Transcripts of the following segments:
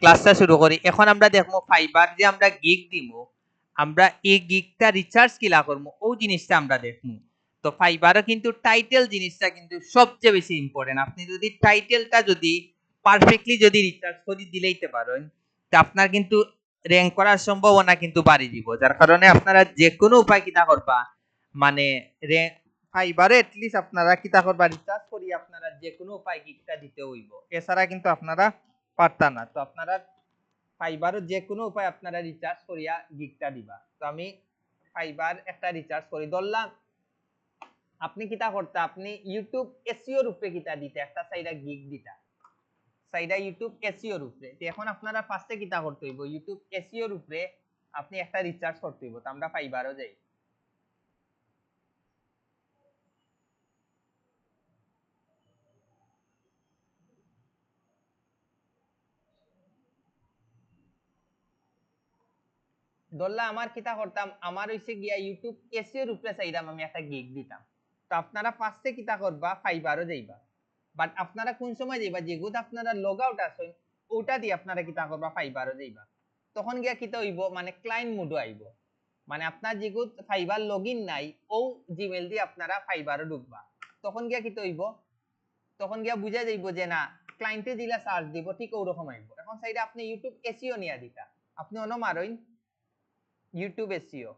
ক্লাসটা শুরু করি। এখন আমরা দেখবো ফাইবার যে আমরা গিগ দিমু, আমরা এই গিগটা রিচার্জ কিলা করবো ও জিনিসটা আমরা দেখবো। তো ফাইবারও কিন্তু টাইটেল জিনিসটা কিন্তু সবচেয়ে বেশি ইম্পর্টেন্ট। আপনি যদি টাইটেলটা যদি পারফেক্টলি যদি রিচার্জ করে দিলেইতে পারেন, তো আপনার কিন্তু র্যাঙ্ক করার সম্ভাবনা কিন্তু বাড়ি দিব। যার কারণে আপনারা যে কোনো উপায় কিতা করবা, মানে ফাইবারে এটলিস্ট আপনারা কিতা করবা, রিচার্জ করি আপনারা যে কোনো উপায় গিগটা দিতে হইব, এছাড়া কিন্তু আপনারা পারতা না। তো আপনারা ফাইবারও যে কোনো উপায় আপনারা রিচার্জ করিয়া গিগটা দিবা। তো আমি ফাইবার একটা রিচার্জ করি ধরলাম। আপনি কিতা করতে, আপনি ইউটিউব এসইও রূপে কিতা দিতে একটা সাইডা গিগ দিতা, সাইডা ইউটিউব এসইও রূপে। তো এখন আপনারা ফার্স্টে কিতা করতে হইব, ইউটিউব এসইও রূপে আপনি একটা রিচার্জ করতে হইব। তো আমরা ফাইবারও যাই। ধরলা আমার কিতা করতাম, আমার হইছে গিয়া ইউটিউব এসইও রূপে চাইলাম আমি একটা গিগ দিতাম। তো আপনারা ফার্স্টে কিতা করবা, ফাইবারও যাইবা। বাট আপনারা কোন সময় যাইবা, যেগুলো আপনারা লগ আউট আছেন ওটা দিয়ে আপনারা কিতা করবা, ফাইবারও যাইবা। তখন গিয়া কিতা হইব, মানে ক্লায়েন্ট মোডও আইব। মানে আপনার যেগুলো ফাইবার লগইন নাই ও জিমেল দিয়ে আপনারা ফাইবারও ঢুকবা। তখন গিয়া কিতা হইব, তখন গিয়া বুঝা যাইব যে না, ক্লায়েন্টে দিলা সার্চ দিব ঠিক ওরকম আইব। এখন সাইডে আপনি ইউটিউব এসইও নিয়া দিতা, আপনি অন্য মারইন ইউটিউব এসইও।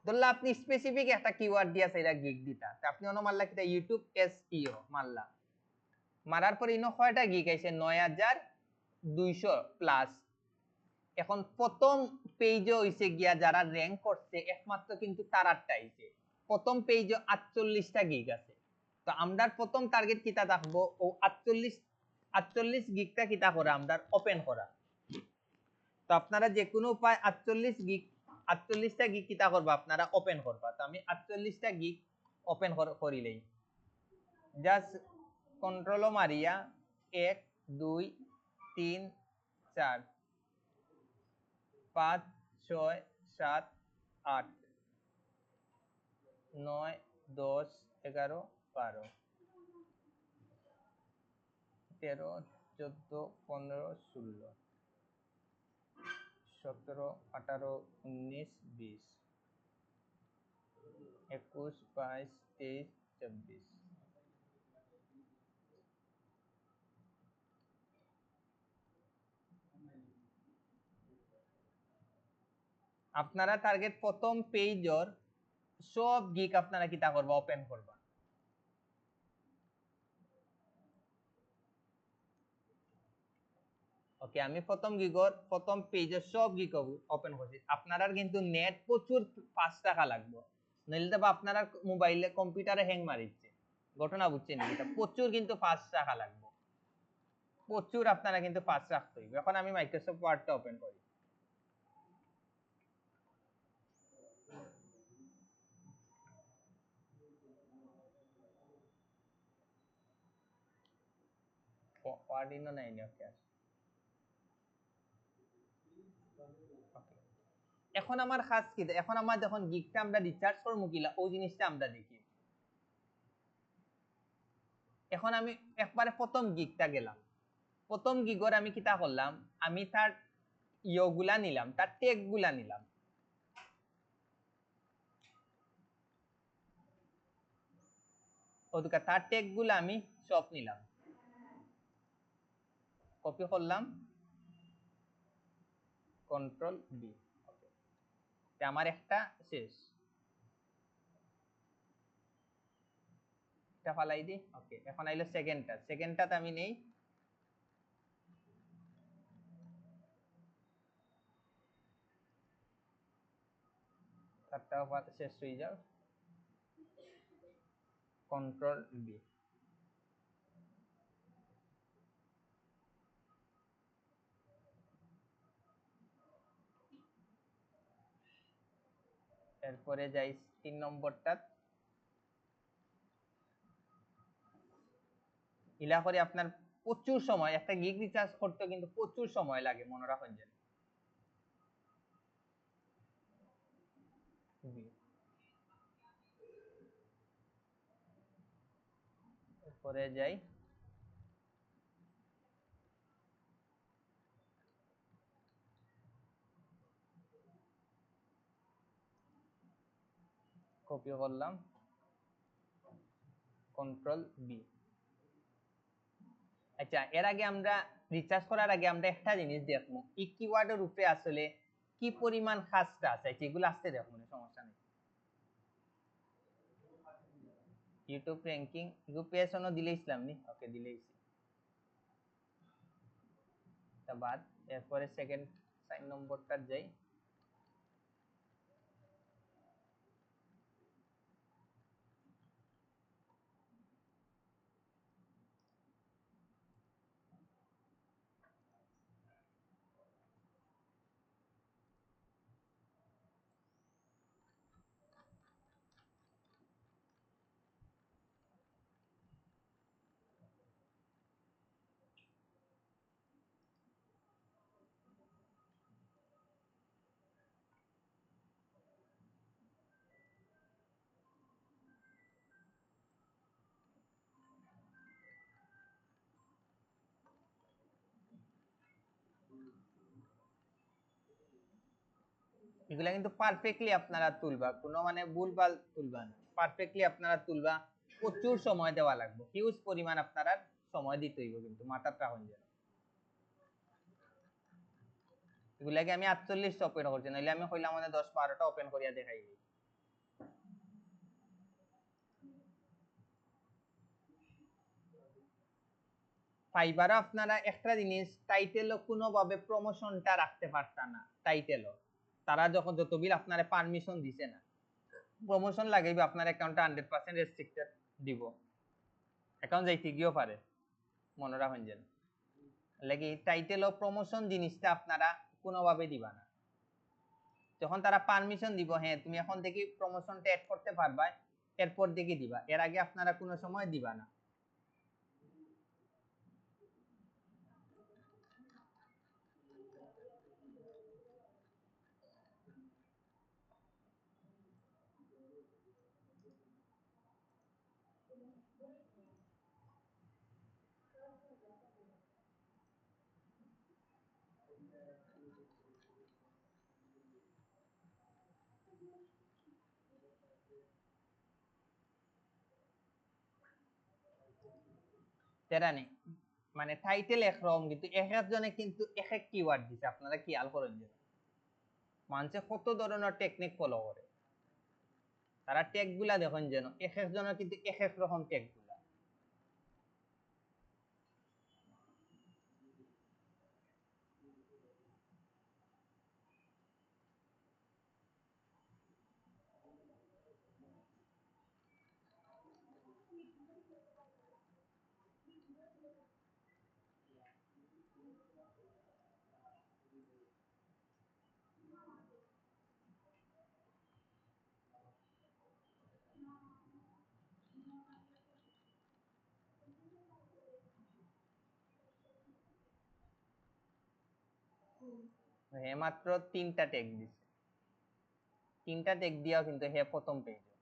ধরলা আপনি স্পেসিফিক একটা কিওয়ার্ড দিয়া সেটা গিগ দিতা, তা আপনি অন্য মারলা কিটা ইউটিউব এসইও মারলা। মারার পর ইনো কয়টা গিগ আইছে, 9200 প্লাস। এখন প্রথম পেজে হইছে গিয়া যারা র‍্যাঙ্ক করছে একমাত্র কিন্তু তারারটা আইছে। প্রথম পেজে 48টা গিগ আছে। তো আমরার প্রথম টার্গেট কিটা থাকবো, ও 48 গিগটা কিটা করা, আমরা ওপেন করা। তো আপনারা যে কোনো উপায় 48টা গিগ কিটা করবা, আপনারা ওপেন করবা। তো আমি 48টা গিগ ওপেন করিলেই জাস্ট কন্ট্রোল মারিয়া 1 2 3 4 5 6 7 8 9 10 11 12 13 14 15 16 17 18 19 20 21 22 23 24। আপনারা টার্গেট প্রথম পেজর সব গিক আপনারা কিতা করবা, ওপেন করবা। ওকে, আমি প্রথম গিগর প্রথম পেজের সব গিগ ওপেন করছি। আপনারা কিন্তু নেট প্রচুর ফাস্ট টাকা লাগবে, নইলে তো আপনারা মোবাইলে কম্পিউটারে হ্যাং মারিচ্ছে ঘটনা, বুঝছেন? এটা প্রচুর কিন্তু ফাস্ট টাকা লাগবে, প্রচুর আপনারা কিন্তু ফাস্ট রাখতে হইবে। এখন আমি মাইক্রোসফট ওয়ার্ডটা ওপেন করি। ওয়ার্ড ইনো নাই নি, ওকে। এখন আমার খাস কি, এখন আমার যখন গিগটা আমরা রিচার্জ করব কিলা ওই জিনিসটা আমরা দেখি। এখন আমি একবারে প্রথম গিগটা গেলাম। প্রথম গিগর আমি কিতা করলাম, আমি তার ইয়োগুলা নিলাম, তার টেগ গুলা নিলাম। ওদিকে তার টেগ গুলা আমি সব নিলাম, কপি করলাম, কন্ট্রোল বি। আমার একটা শেষ, এটা ফালাই দি। ওকে, এখন আইলো সেকেন্ডটাতে আমি নেই। তারটাও শেষ হয়ে যাও, কন্ট্রোল বি। এরপরে যাই 3 নম্বরটা, ইলা করে আপনার প্রচুর সময়, একটা গিগ রিচার্জ করতে কিন্তু প্রচুর সময় লাগে, মনে রাখুন। যেন এরপরে যাই কপি করলাম, কন্ট্রোল বি। আচ্ছা, এর আগে আমরা রিসার্চ করার আগে আমরা একটা জিনিস দেখবো, এই কিওয়ার্ডের উপরে আসলে কি পরিমাণ খাসটা আছে, যেগুলো আসতে দেখবো না, সমস্যা নেই। ইউটিউব র্যাঙ্কিং ইউপিএসও দিলে ইসলাম নি, ওকে দিলেইছি তা বাদ। এরপরে সেকেন্ড সাইন নম্বরটা যাই। এগুলা কিন্তু পারফেক্টলি আপনারা তুলবা, কোনো মানে ভুলভাল তুলবা না, পারফেক্টলি আপনারা তুলবা। প্রচুর সময় দেওয়া লাগবে, হিউজ পরিমাণ আপনারা সময় দিতে হইব, কিন্তু মাথাটা হয়ে যাবে। এগুলাকে আমি 48 ওপেন করছি, নাহলে আমি কইলাম আমাদের 10-12টা ওপেন করিয়া দেখাই দিই। ফাইবারও আপনারা একটা জিনিস, টাইটেলও কোনোভাবে প্রমোশনটা রাখতে পারতা না। টাইটেলও তারা যখন যত বিল আপনারা পারমিশন দিছে না, প্রমোশন লাগাইবে আপনার অ্যাকাউন্টে 100% রেস্ট্রিক্টেড দিব, অ্যাকাউন্ট যাইতে গিয়েও পারে, মনে রাখেন যেন। লাগি টাইটেল ও প্রমোশন জিনিসটা আপনারা কোনোভাবে দিবা না। যখন তারা পারমিশন দিব, হ্যাঁ তুমি এখন থেকে প্রমোশনটা অ্যাড করতে পারবা, এরপর থেকে দিবা, এর আগে আপনারা কোনো সময় দিবা না। তেরা নেই, মানে টাইটেল একরকম, কিন্তু এক একজনে কিন্তু এক এক কিওয়ার্ড দিছে, আপনারা খেয়াল করেন যে মানুষে কত ধরনের টেকনিক ফলো করে, তারা ট্যাগ গুলা দেখেন যেন এক একজনের কিন্তু এক এক রকম ট্যাগ গুলা। হে মাত্র 3টা ট্যাগ দিছে, 3টা ট্যাগ দিয়াও কিন্তু হে প্রথম পেজে।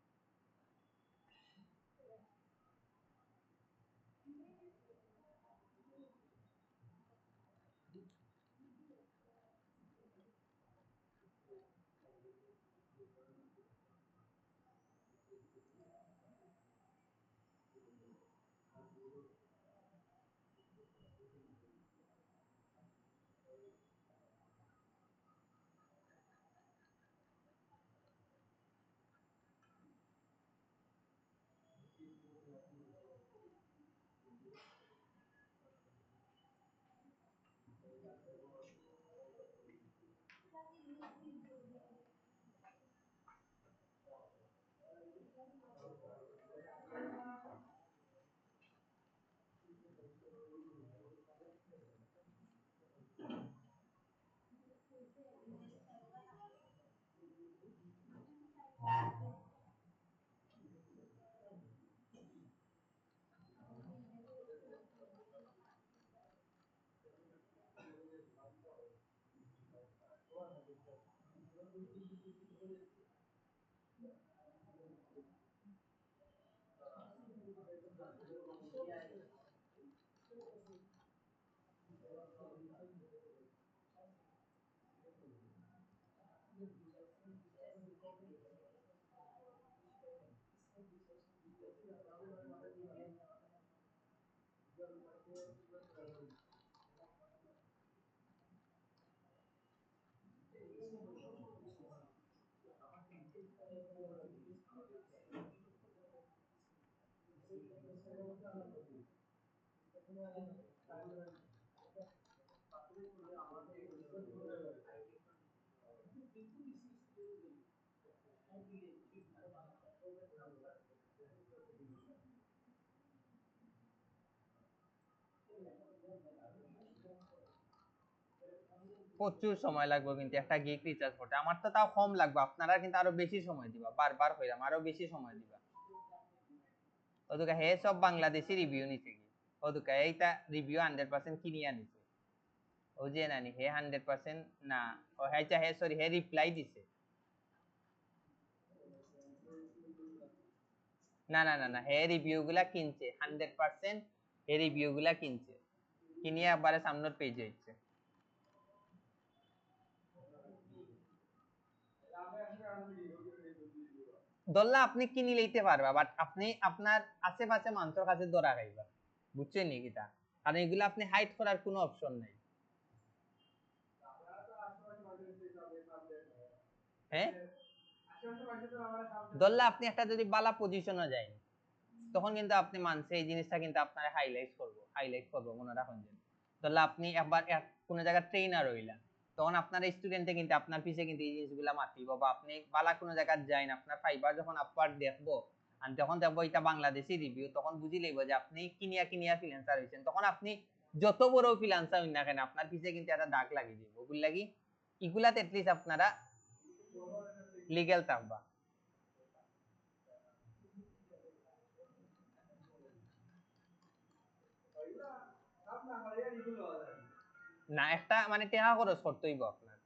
প্রচুর সময় লাগবে কিন্তু একটা গিগ রিচার্জ করতে। আমার তো তাও কম লাগবে, আপনারা কিন্তু আরো বেশি সময় দিবা, বারবার হইলাম আরো বেশি সময় দিবা। ওদুকা হে সব বাংলাদেশি রিভিউ নিছে কি, ওদুকা এইটা রিভিউ 100% কিনিয়া নিছে, ও যে নানি হে 100% না, ও হেচা হে সরি হে রিপ্লাই দিছে। না না না না, হে রিভিউ গুলা কিনছে 100%, হে রিভিউ গুলা কিনছে, কিনিয়ে একবারে সামনের পেজে হচ্ছে। ধরলা আপনি কিনি লইতে পারবা, বাট আপনি আপনার আশেপাশে মানুষের কাছে ধরা খাইবা, বুঝছেন নি কিটা, কারণ এগুলো আপনি হাইড করার কোনো অপশন নাই। হ্যাঁ, ধরলা আপনি একটা যদি বালা পজিশনে যাই, তখন কিন্তু আপনি মানছে এই জিনিসটা কিন্তু আপনার হাইলাইট করবো মনে রাখুন। যে ধরলা আপনি একবার কোনো জায়গায় ট্রেনার হইলা, তখন আপনার স্টুডেন্টে কিন্তু আপনার পিছে কিন্তু এই জিনিসগুলা মাতিব, বা আপনি বালা কোনো জায়গায় যাইন, আপনার ফাইবার যখন আপওয়ার্ড দেখবো আর যখন দেখবো এটা বাংলাদেশি রিভিউ, তখন বুঝি লইব যে আপনি কিনিয়া কিনিয়া ফ্রিল্যান্সার হইছেন। তখন আপনি যত বড় ফ্রিল্যান্সার হইন না কেন, আপনার পিছে কিন্তু একটা দাগ লাগিয়ে দিব, ওগুলো লাগি এগুলাতে এটলিস্ট আপনারা লিগ্যাল থাকবা। না একটা মানে টেহা খরচ করতে হইব আপনার,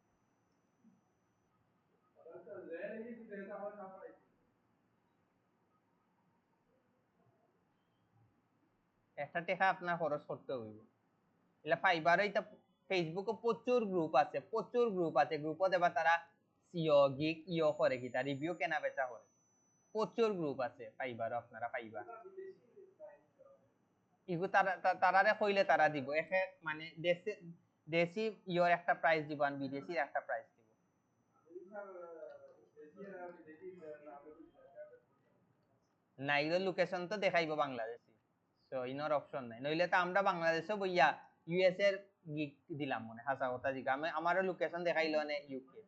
একটা টেকা আপনার খরচ করতে হইব। এটা ফাইবারও এটা, ফেসবুকে প্রচুর গ্রুপ আছে, প্রচুর গ্রুপ আছে, গ্রুপও দেবা তারা সিও গিগ ইও করে কিটা রিভিউ কেনা বেচা করে, প্রচুর গ্রুপ আছে ফাইবারও, আপনারা পাইবা। ইগু তারা তারারে কইলে তারা দিব একে, মানে দেশি দেশি ইওর একটা প্রাইস দিব আর বিদেশির একটা প্রাইস দিব। না এগুলো লোকেশন তো দেখাইবো বাংলাদেশি, তো ইনোর অপশন নাই, নইলে তো আমরা বাংলাদেশে বইয়া ইউএস এর গিগ দিলাম মনে হাসা কথা জিগা, আমি আমারও লোকেশন দেখাইলো না ইউকে।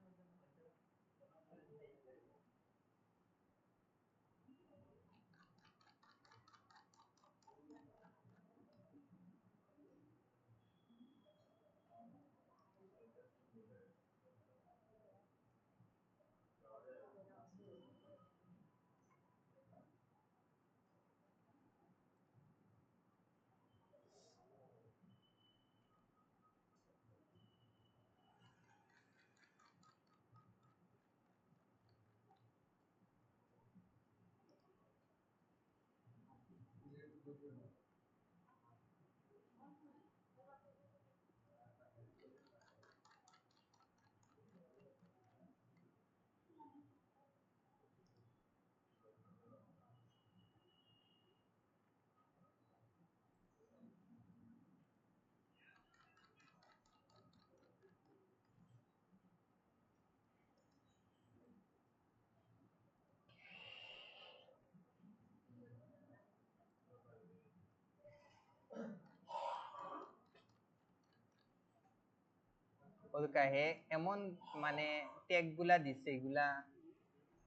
ওদের হে এমন মানে ট্যাগ গুলা দিচ্ছে, এগুলা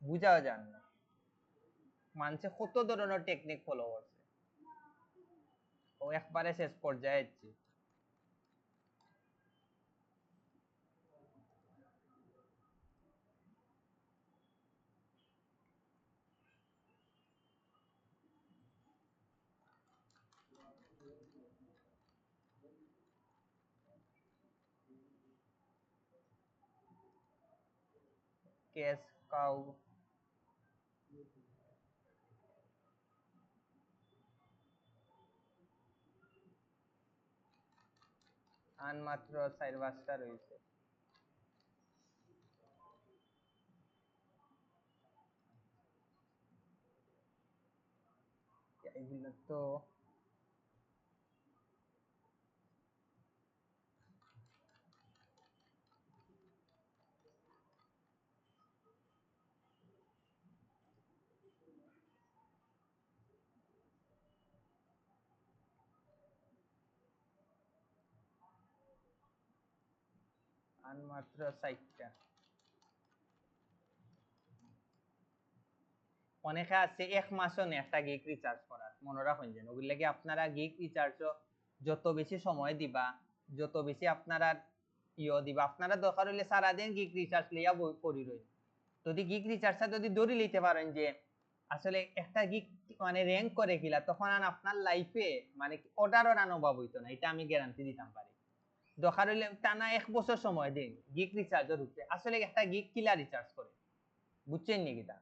বুঝাও যান না, মানুষে কত ধরনের টেকনিক ফলো করছে, ও একবারে শেষ পর্যায়ে যাচ্ছে। কেস কাউ আন মাত্র 4-5টা রয়েছে, এগুলো তো আর মাত্র 60টা। অনেকে আছে 1 মাসও নেই একটা গিগ রিচার্জ করার, মনে রাখুন যেন ওগুলো লাগে আপনারা গিগ রিচার্জ যত বেশি সময় দিবা, যত বেশি আপনারা দিবা, আপনারা দরকার হলে সারাদিন গিগ রিচার্জ লইয়া বই করি রই। যদি গিগ রিচার্জটা যদি ধরে নিতে পারেন যে আসলে একটা গিগ মানে র্যাঙ্ক করে কিলা, তখন আর আপনার লাইফে মানে অর্ডারও রান অভাব হইতো না, এটা আমি গ্যারান্টি দিতাম পারি। দরকার হইলে টানা 1 বছর সময় দিন গিগ রিচার্জের উপরে, আসলে একটা গিগ কিলা রিচার্জ করে, বুঝছেন নি কিটা?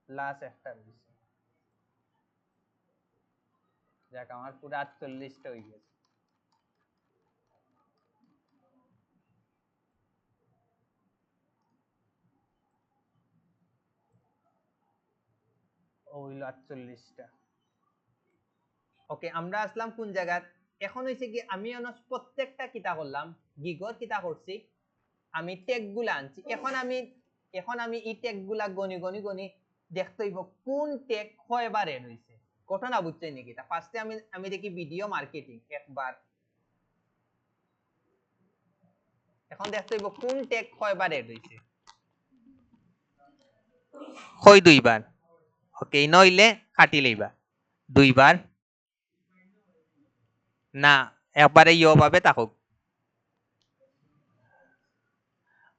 লাস্ট একটা রয়েছে, যাক আমার পুরো 48টা হয়ে গেছে। ও হইলো 48টা। ওকে, আমরা আসলাম কোন জায়গা? এখন হইছে কি আমি প্রত্যেকটা কিতা করলাম, গিগর কিতা করছি, আমি ট্যাগ গুলা আনছি। এখন আমি এই ট্যাগ গুলা গনি গনি গনি দেখতে হইব কোন ট্যাগ কয়বার এড হইছে। ঘটনা বুঝছেন নাকি? তা ফার্স্টে আমি দেখি ভিডিও মার্কেটিং একবার, এখন দেখতে হইব কোন ট্যাগ কয়বার এড হইছে। কই 2 বার। ওকে, নইলে কাটি লইবা 2 বার না, একবারে ভাবে থাকুক।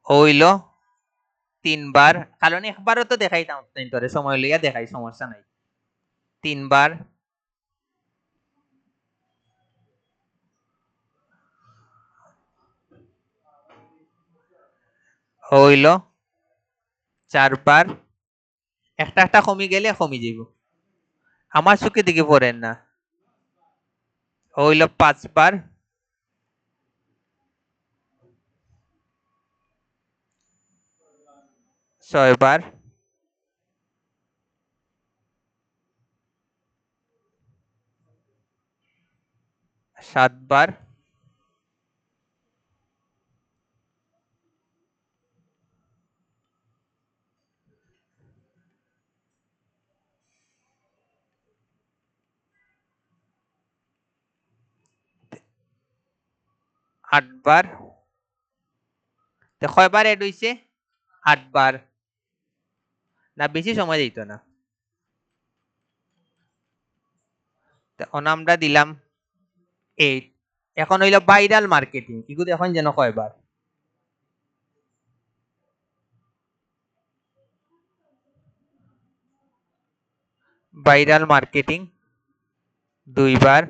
হইল 3 বার, কারণ একবারও তো দেখাইতাম তোরে, সময় লইয়া দেখাই, সমস্যা নাই। 3 বার হইল 4 বার, একটা একটা কমি গেলে কমি যাইব, আমার চোখে দিকে পড়েন না। হইল 5 বার, 6 বার, 7 বার, 8 বার। কয়বার এড হইছে? 8 বার। না, বেশি সময় দিত না। আমরা দিলাম 8। এখন হইল ভাইরাল মার্কেটিং, এগুলো এখন যেন কয়বার? ভাইরাল মার্কেটিং 2 বার,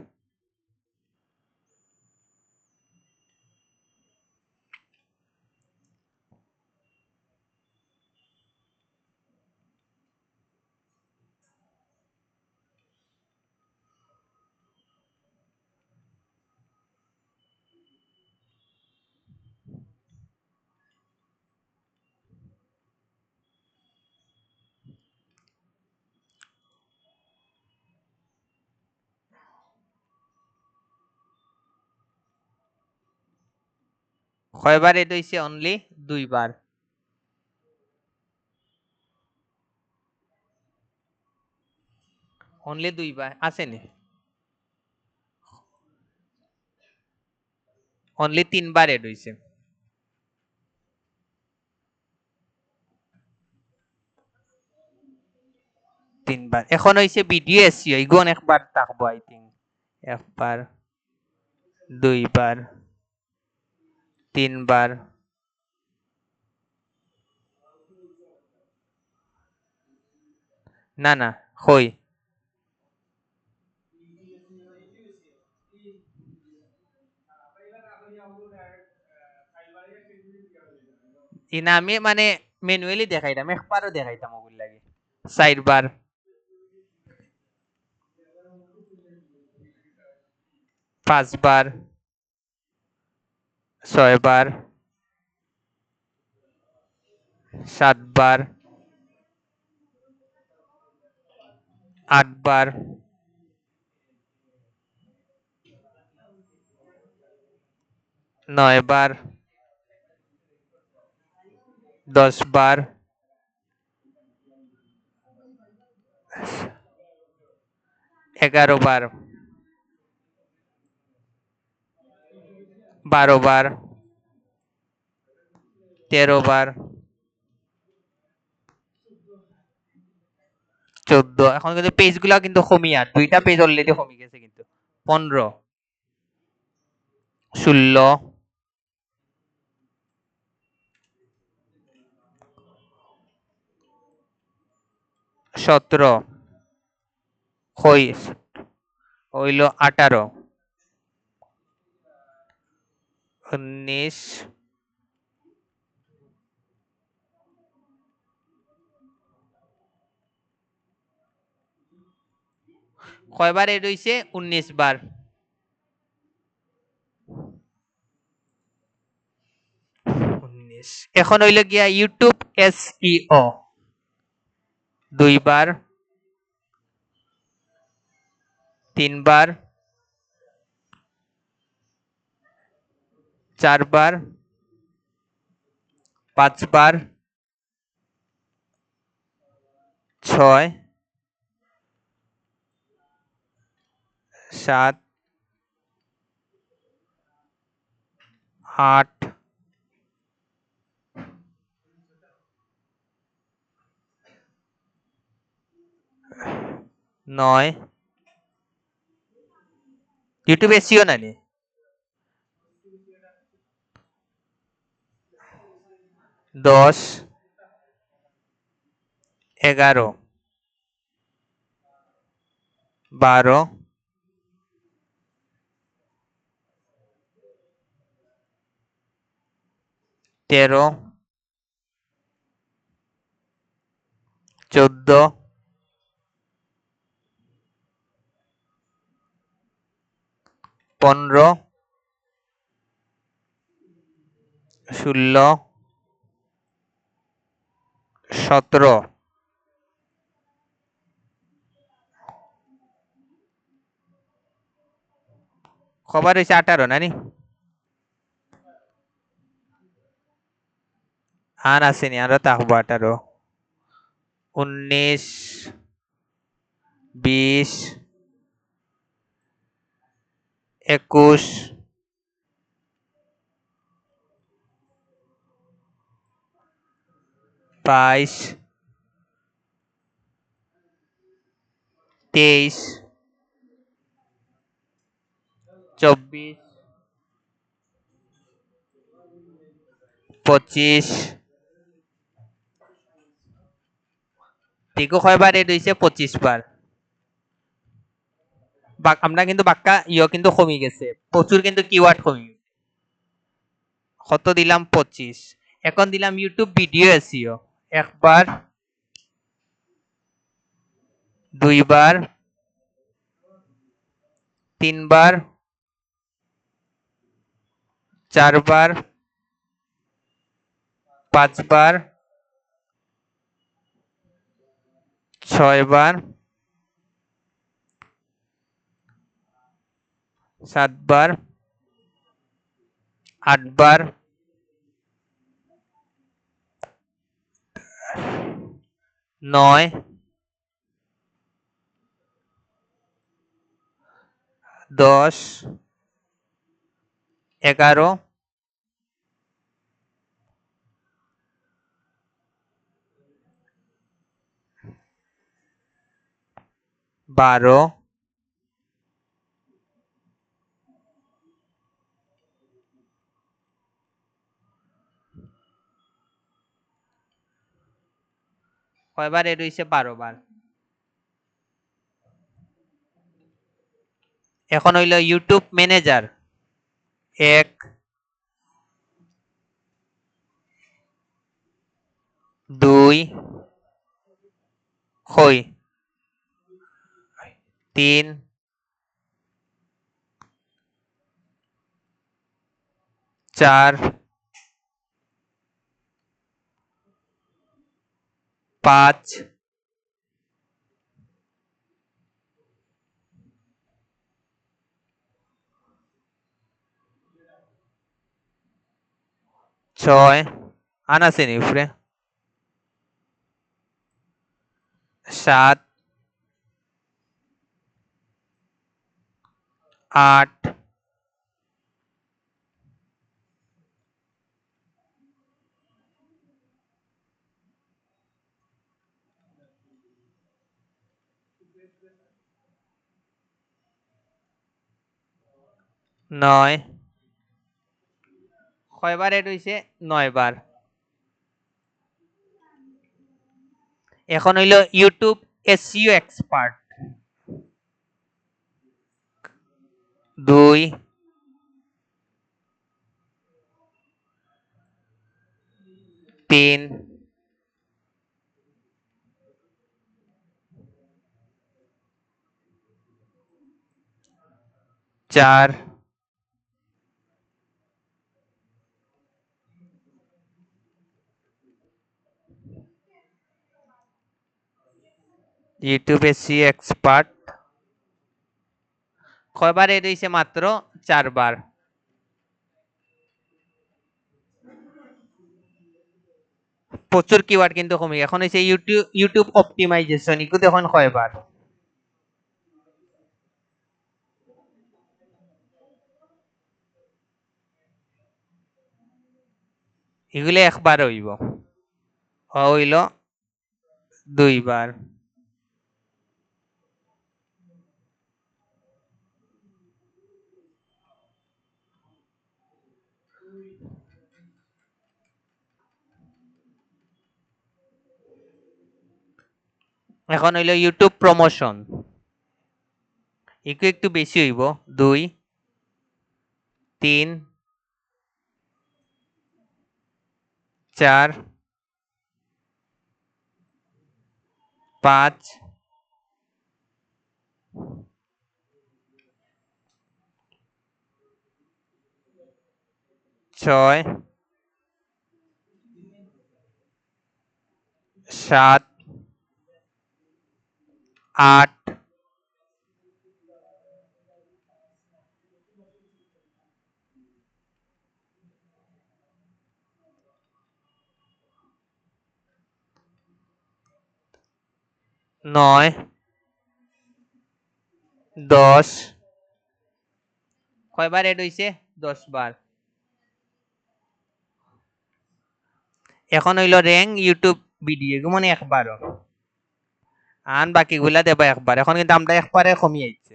কয়বার এড হইছে? অনলি 2 বার। অনলি 2 বার আসেনি, অনলি 3 বার এড হইছে। 3 বার। এখন হইছে ভিডিও এসইও, ইগুন একবার থাকবো আই থিঙ্ক। 1 বার, 2 বার, 3 বার, না না, কই ইনা আমি মানে ম্যানুয়ালি দেখাইতাম, একবারও দেখাইতাম ওগুলো লাগে। 4 বার, 5 বার, 6 বার, 7 বার, 8 বার, 9 বার, 10 বার, 11 বার, 12 বার, 13 বার, 14। এখন কিন্তু পেজ গুলা কিন্তু কমিয়া, 2টা পেজ অলরেডি কমে গেছে কিন্তু। 15, 16, 17, হইল 18, 19, কয়বার এড হইছে? 19 বার। 19। এখন হইল গিয়া ইউটিউব SEO, 2 বার, 3 বার, 4 বার, 5 বার, 6, 7, 8, 9, ইউটিউব SEO নানি, 10, 11, 12, 13, 14, 15, 16, 17, খবর হয়েছে 18 নানি। আর আসেনি, আরো থাকবো 18, 19, 20, 21, 22, 23, 24, 25, টিকু কয়বার এড হইছে? 25 বার। আমরা কিন্তু বাক্কা কিন্তু কমে গেছে, প্রচুর কিন্তু কিওয়ার্ড কমে গেছে। কত দিলাম? 25। এখন দিলাম ইউটিউব ভিডিও এসইও, 1 বার, 2 বার, 3 বার, 4 বার, 5 বার, 6 বার, 7 বার, 8 বার, 9, 10, 11, 12, কয়বার এড হইছে? 12 বার। এখন হইল ইউটিউব ম্যানেজার, 1, 2, 3, 4, 5, 6, আনাসেনি উপরে 7, 8, 9, কয়বার এড হইছে 9 বার। এখন হইল YouTube SEO expert 2, 3, 4, YouTube SEO expert কয়বার এড হইছে মাত্র 4 বার। প্রচুর কিওয়ার্ড কিন্তু কমে, এখন হইছে ইউটিউব অপটিমাইজেশন, ইকু দেখুন কয়বার। এগুলো একবার হইব, হইল 2 বার। এখন হইল ইউটিউব প্রমোশন, একটু একটু বেশি হইব 2, 3, 4, 5, 6, 7, 8, 9, 10, কয়বার এড হইছে 10 বার। এখন হইল র্যাঙ্ক ইউটিউব ভিডিও, মানে একবারও, আন বাকিগুলা দেবা একবার। এখন কিন্তু আমরা একবারে কমিয়ে আইছে।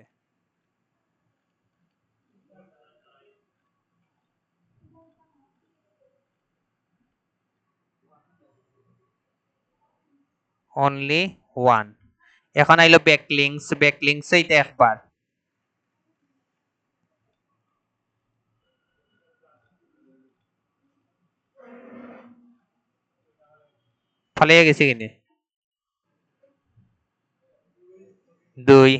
অনলি 1। এখন আইলো ব্যাকলিংস, ব্যাকলিংস এইটা একবার। ফালিয়ে গেছে কিনে 2,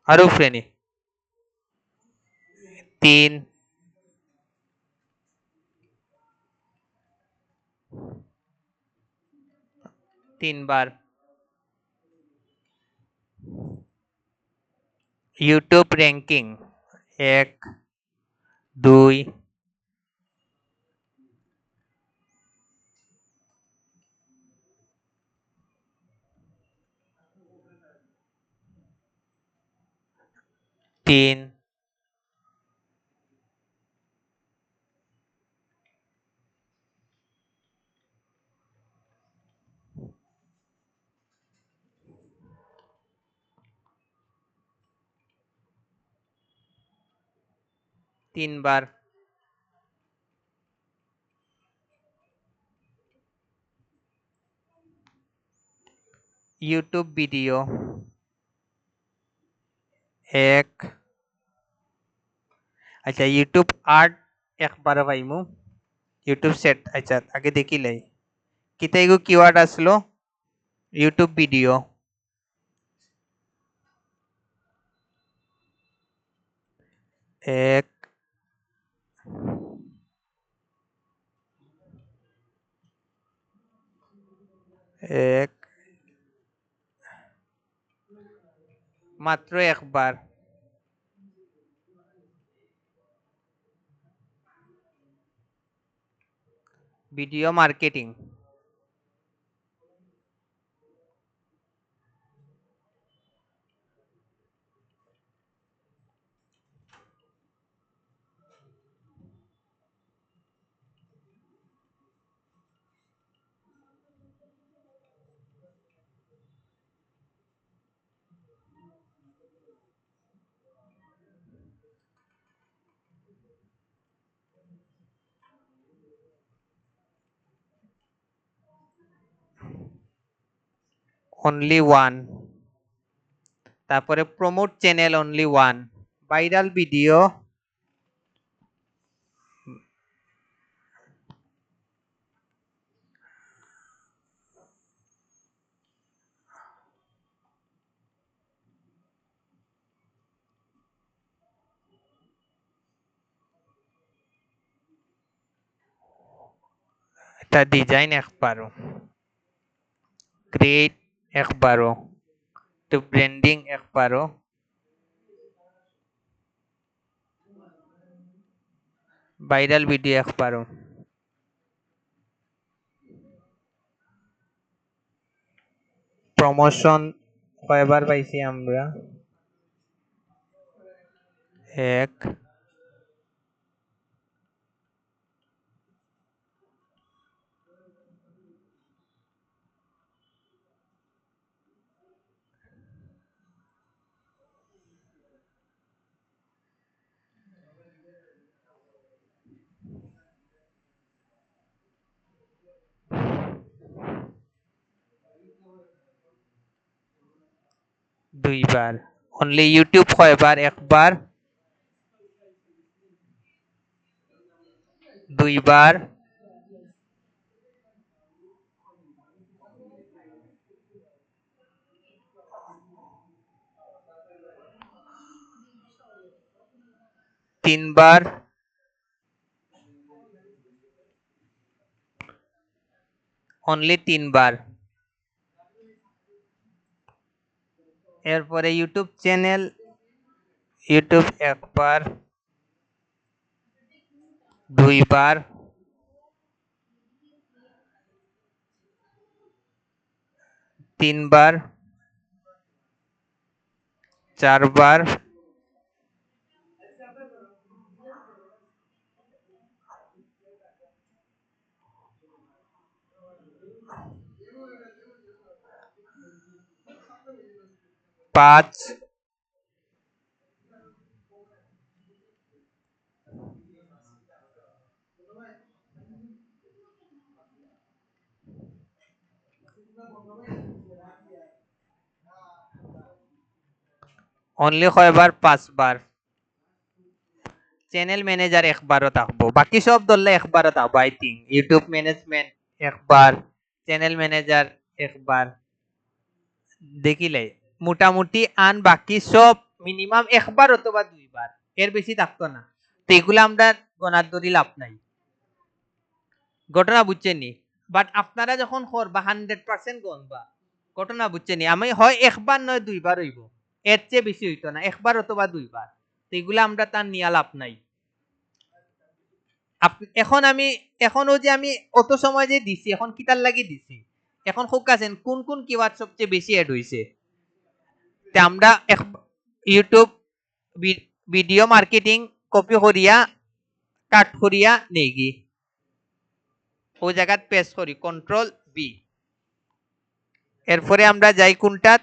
আরো ফ্রেনি 3, 3 বার। ইউটিউব র্যাঙ্কিং 1, 2, 3, 3 বার। ইউটিউব ভিডিও 1, আচ্ছা ইউটিউব আর্ট একবার পাইমু। ইউটিউব সেট, আচ্ছা আগে দেখিলাই কিতা এগু কিওয়ার্ড আসলো। ইউটিউব ভিডিও 1, 1, মাত্র একবার। ভিডিও মার্কেটিং অনলি ওয়ান, তারপরে promote channel only one, viral video, এটা ডিজাইন একবারও, ক্রিয়েট একবারও, তো ব্র্যান্ডিং একবারও, ভাইরাল ভিডিও একবারও, প্রমোশন কয়বার পাইছি আমরা, এক, দুইবার, অনলি ইউটিউব কয়বার, একবার, দুইবার, তিনবার, অনলি তিনবার। এরপরে ইউটিউব চ্যানেল, ইউটিউব একবার, দুইবার, তিনবার, চারবার, পাঁচ, অনলি কয়বার, পাঁচবার। চ্যানেল ম্যানেজার একবারও থাকবো, বাকি সব ধরলে একবারও থাকবো। আই থিঙ্ক ইউটিউব ম্যানেজমেন্ট একবার, চ্যানেল ম্যানেজার একবার, দেখিলে মোটামুটি আন বাকি সব মিনিমাম একবার অথবা দুইবার, এর বেশি থাকতো না। তো এগুলো আমরা গণার দড়ি লাভ নাই, ঘটনা বুঝছেন নি। বাট আপনারা যখন করবা 100% গণবা, ঘটনা বুঝছেন নি। আমি হয় একবার নয় দুইবার হইব, এর চেয়ে বেশি হইতো না, একবার অথবা দুইবার। তো এগুলো আমরা তার নিয়া লাভ নাই। এখন আমি, এখনো যে আমি অত সময় যে দিছি, এখন কিতার লাগি দিছি, এখন খুব কাছেন কোন কোন কিওয়ার্ড সবচেয়ে বেশি অ্যাড হইছে। তে আমরা ইউটিউব ভিডিও মার্কেটিং কপি করিয়া কাট করিয়া নেগি, ও জায়গাত পেস্ট করি কন্ট্রোল বি। এরপরে আমরা যাই কোনটা,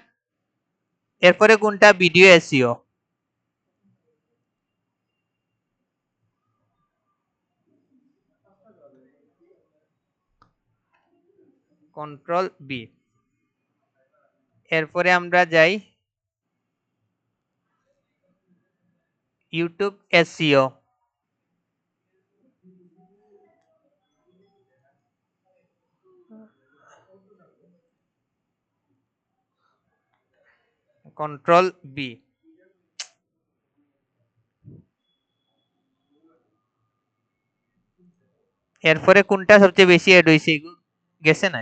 এরপরে কোনটা ভিডিও এসইও, কন্ট্রোল বি। এরপরে আমরা যাই ইউটিউব এসইও, কন্ট্রোল বি। এরপরে কোনটা সবচেয়ে বেশি অ্যাড হইছে গেছে না,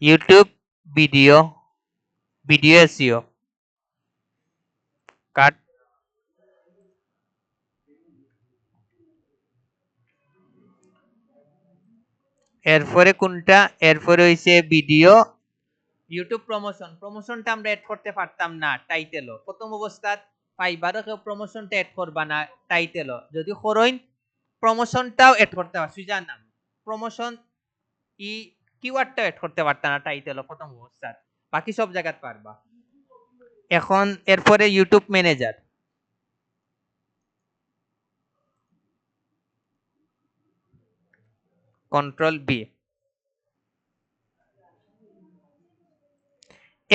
ইউটিউব ভিডিও, ভিডিও এসইও, কাট। এরপরে কোনটা, এরপরে হইছে ভিডিও ইউটিউব প্রমোশন। প্রমোশনটা আমরা এড করতে পারতাম না টাইটেলও, প্রথম অবস্থাত ফাইবারও কেউ প্রমোশনটা এড করবা না টাইটেলও, যদি করইন প্রমোশনটাও এড করতে পার সুজার নাম, প্রমোশন ই কিওয়ার্ডটাও এড করতে পারতা না টাইটেলও প্রথম অবস্থাত, বাকি সব জায়গাত পারবা। এখন এরপরে ইউটিউব ম্যানেজার, কন্ট্রোল বি।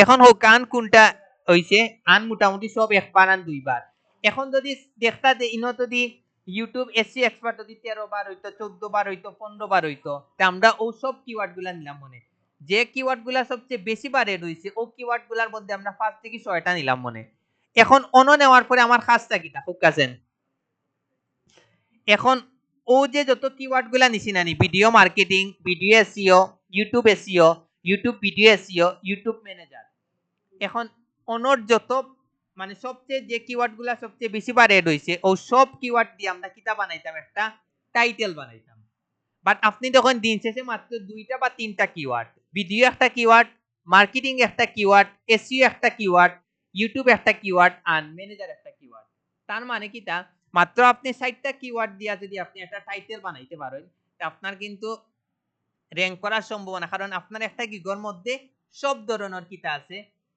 এখন হোক আন কোনটা হইছে আন মোটামুটি সব একবার আন দুইবার এখন যদি দেখতা যে ইনো যদি ইউটিউব এসি এক্সপার্ট যদি 13 বার হইতো 14 বার হইতো 15 বার হইতো তা আমরা ও সব কিওয়ার্ড গুলা নিলাম মনে যে কিওয়ার্ড গুলা সবচেয়ে বেশি বার এড হইছে ও কিওয়ার্ড গুলার মধ্যে আমরা 5 থেকে 6টা নিলাম মনে এখন অন নেওয়ার পরে আমার কাজটা কিটা হোক কাছেন এখন ও যে যত কিওয়ার্ড গুলা নিছি নানি video marketing video SEO YouTube SEO YouTube video SEO YouTube manager এখন অনর যত মানে সবচেয়ে যে কিওয়ার্ড গুলা সবচেয়ে বেশি বার এড হইছে ও সব কিওয়ার্ড দিয়ে আমরা কিতা বানাইতাম একটা টাইটেল বানাইতাম বাট আপনি তখন দিন শেষে মাত্র 2টা বা 3টা কিওয়ার্ড ভিডিও একটা কিওয়ার্ড মার্কেটিং একটা কিওয়ার্ড এসইও একটা কিওয়ার্ড ইউটিউব একটা কিওয়ার্ড আর ম্যানেজার একটা কিওয়ার্ড তার মানে কিটা মাত্র আপনি 60টা কিওয়ার্ড দিয়া যদি আপনি একটা টাইটেল বানাইতে পারেন আপনার কিন্তু র‍্যাঙ্ক করার সম্ভাবনা কারণ আপনার একটা গিগর মধ্যে সব ধরনের কিতা আছে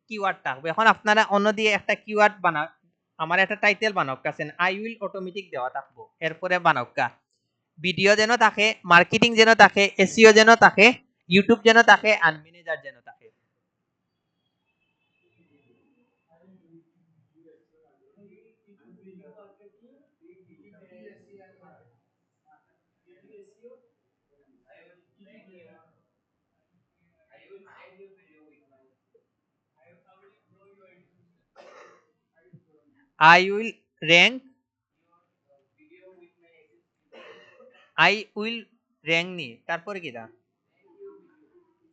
কিওয়ার্ড থাকবে এখন আপনারা অন্য দিয়ে একটা কিওয়ার্ড বানাও আমার একটা টাইটেল বানাও কাছেন আই উইল অটোমেটিক দেওয়া থাকবো এরপরে বানাওকা ভিডিও যেন থাকে মার্কেটিং যেন থাকে এসইও যেন থাকে ইউটিউব যেন থাকে আর ম্যানেজার যেন থাকে I will rank I will rank নি তারপরে কি দা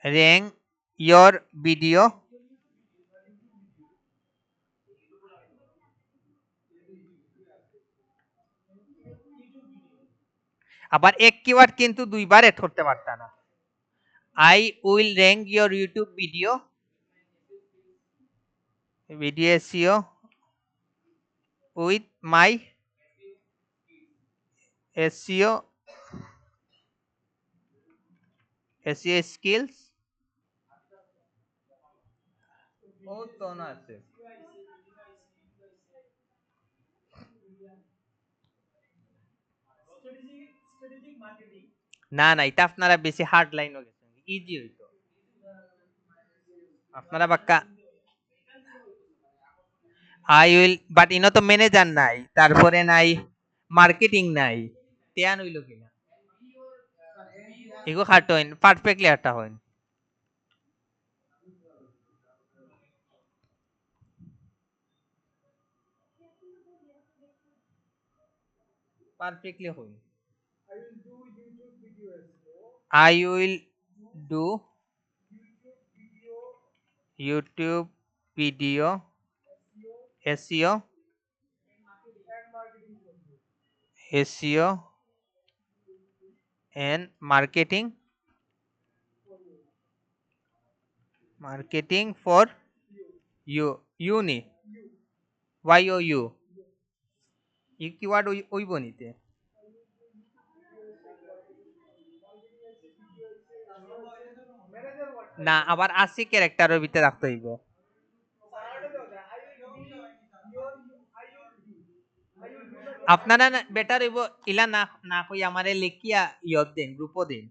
র্যাঙ্ক ইয়োর ভিডিও আবার এক কিওয়ার্ড কিন্তু দুইবার এড করতে পারতা না I will rank your YouTube video video SEO with my SEO SEO skills ও তো না আছে না না এটা আপনারা বেশি হার্ড লাইনও গেছেন ইজি হইতো আপনারা বাক্কা আই উইল বাট ইনো তো ম্যানেজার নাই তারপরে নাই মার্কেটিং নাই তেয়ান হইল কিনা এগো খাটো হইন পারফেক্টলি একটা হইন পারফেক্টলি হইন I will do YouTube video SEO SEO and marketing for you নি you এই কিওয়ার্ড ওইব নিতে না আবার 80 ক্যারেক্টারের ভিতরে রাখতে হইব আপনারা বেটার হইব ইলা না না কই আমারে লিখিয়া ইয়ত দেন গ্রুপও দেন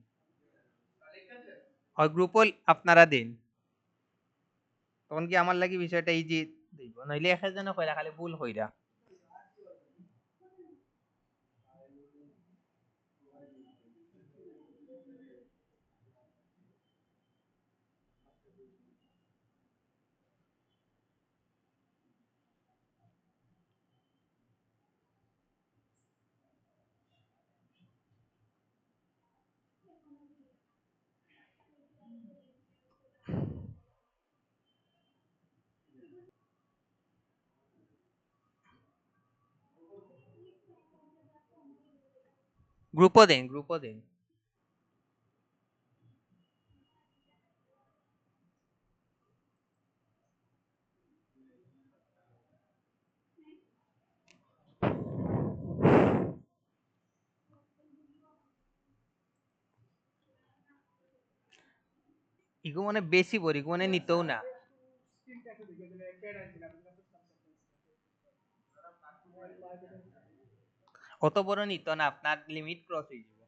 ওই গ্রুপও আপনারা দেন তখন কি আমার লাগি বিষয়টা ইজি দিব নইলে একজন কইরা খালি ভুল কইরা গ্রুপও দেন ইগো মানে বেশি বড় ইগো মানে নিতেও না অত বড় নিত না আপনার লিমিট ক্রস হয়ে যাবে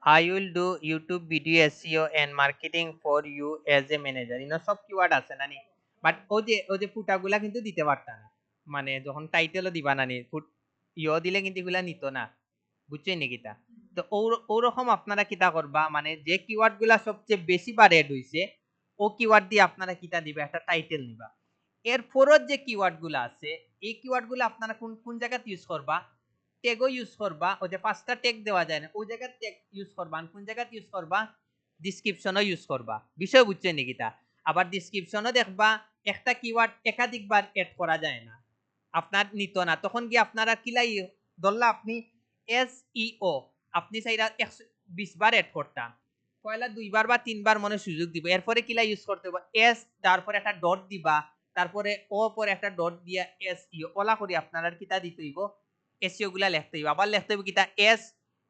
I will do YouTube video SEO and marketing for you as a manager. সব কিওয়ার্ড আছে না নি, বাট ও যে ফুটাগুলা কিন্তু দিতে পারতা না, মানে যখন টাইটেলও দিবা না নি ফুট দিলে কিন্তু এগুলা নিত না, বুঝছেন নাকি তা? তো ওরকম আপনারা কিতা করবা, মানে যে কিওয়ার্ড গুলা সবচেয়ে বেশি বার এড হইছে ও কিওয়ার্ড দিয়ে আপনারা কিতা দিবা, একটা টাইটেল নিবা। এর পরের যে কিওয়ার্ড গুলা আছে এই কিওয়ার্ড গুলা আপনারা কোন কোন জায়গাতে ইউজ করবা, ট্যাগও ইউজ করবা, ওই যে পাঁচটা ট্যাগ দেওয়া যায় না ওই জায়গায় ট্যাগ ইউজ করবা, আর কোন জায়গাতে ইউজ করবা, ডেসক্রিপশনও ইউজ করবা। বিষয় বুঝছেন নাকি তা? আবার ডেসক্রিপশনও দেখবা একটা কিওয়ার্ড একাধিকবার এড করা যায় না, আপনার নিত না, তখন গিয়ে আপনারা কিলাই ধরলা আপনি SEO আপনি চাইরা 120 বার এড করতাম, পয়লা 2 বার বা 3 বার মনে সুযোগ দিব, এরপরে কিলা ইউজ করতে হবে এস, তারপরে একটা ডট দিবা, তারপরে ও পরে একটা ডট দিয়া SEO ওলা করে আপনারা কিতা দিতে হইব, SEO গুলা লিখতে হইব, আবার লিখতে হইব কিতা এস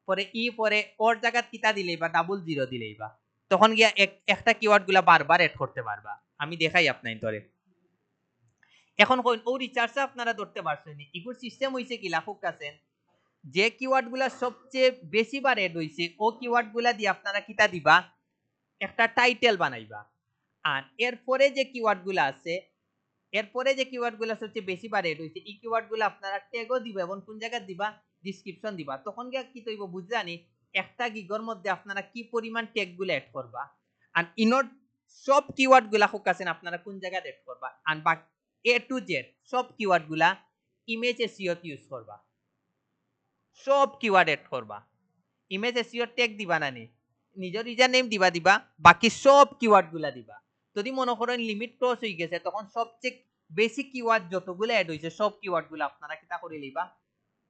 পরে পরে ওর জায়গা কিতা দিলেই বা ডাবল জিরো দিলেই বা, তখন গিয়া একটা কিওয়ার্ড গুলা বারবার এড করতে পারবা। আমি দেখাই আপনার ধরে। এখন কইন ও রিচার্জে আপনারা ধরতে পারছেন ইগুর সিস্টেম হইছে কি লাখুক আছেন, যে কিওয়ার্ড গুলা সবচেয়ে বেশি বার এড হইছে ও কিওয়ার্ড গুলা দিয়ে আপনারা কিতা দিবা, একটা টাইটেল বানাইবা। আর এরপরে যে কিওয়ার্ড গুলা আছে, এরপরে যে কিওয়ার্ড গুলা সবচেয়ে বেশি বার এড হইছে এই কিওয়ার্ড গুলা আপনারা ট্যাগও দিবা এবং কোন জায়গায় দিবা, ডেসক্রিপশন দিবা। তখন গিয়া কি তৈব বুঝজানি একটা গিগর মধ্যে আপনারা কি পরিমাণ ট্যাগ গুলা এড করবা, আর ইনোর সব কিওয়ার্ড গুলা খুকাছেন আপনারা কোন জায়গায় এড করবা, আর বাকি A to Z সব কিওয়ার্ড গুলা ইমেজ এসইও তে ইউজ করবা, সব কিওয়ার্ড এড করবা। ইমেজ এসইও ট্যাগ দিবা না নি, নিজের ইউজার নেম দিবা, বাকি সব কিওয়ার্ড গুলা দিবা। যদি মনে করেন লিমিট ক্রস হয়ে গেছে তখন সবচেয়ে বেশি কিওয়ার্ড যতগুলো এড হইছে সব কিওয়ার্ড গুলা আপনারা কিতা করে লইবা,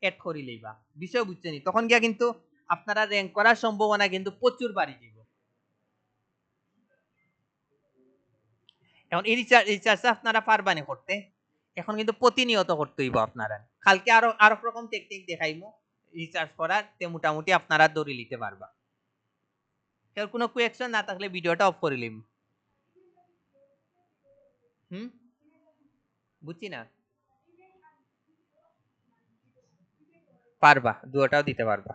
এড করে লইবা। বিষয় বুঝছেন, তখন গিয়া কিন্তু আপনারা র‍্যাঙ্ক করার সম্ভাবনা কিন্তু প্রচুর বাড়ি যাব। এখন এই রিসার্চটা আপনারা পারবানি করতে, এখন কিন্তু প্রতিনিয়ত করতে হইব আপনারা। কালকে আরো রকম টেকনিক দেখাইমু রিসার্চ করার, তে মোটামুটি আপনারা দৌড়ে নিতে পারবা। এর কোনো কোয়েকশন না থাকলে ভিডিওটা অফ করে লিম। বুঝছি না, পারবা দুটাও দিতে পারবা।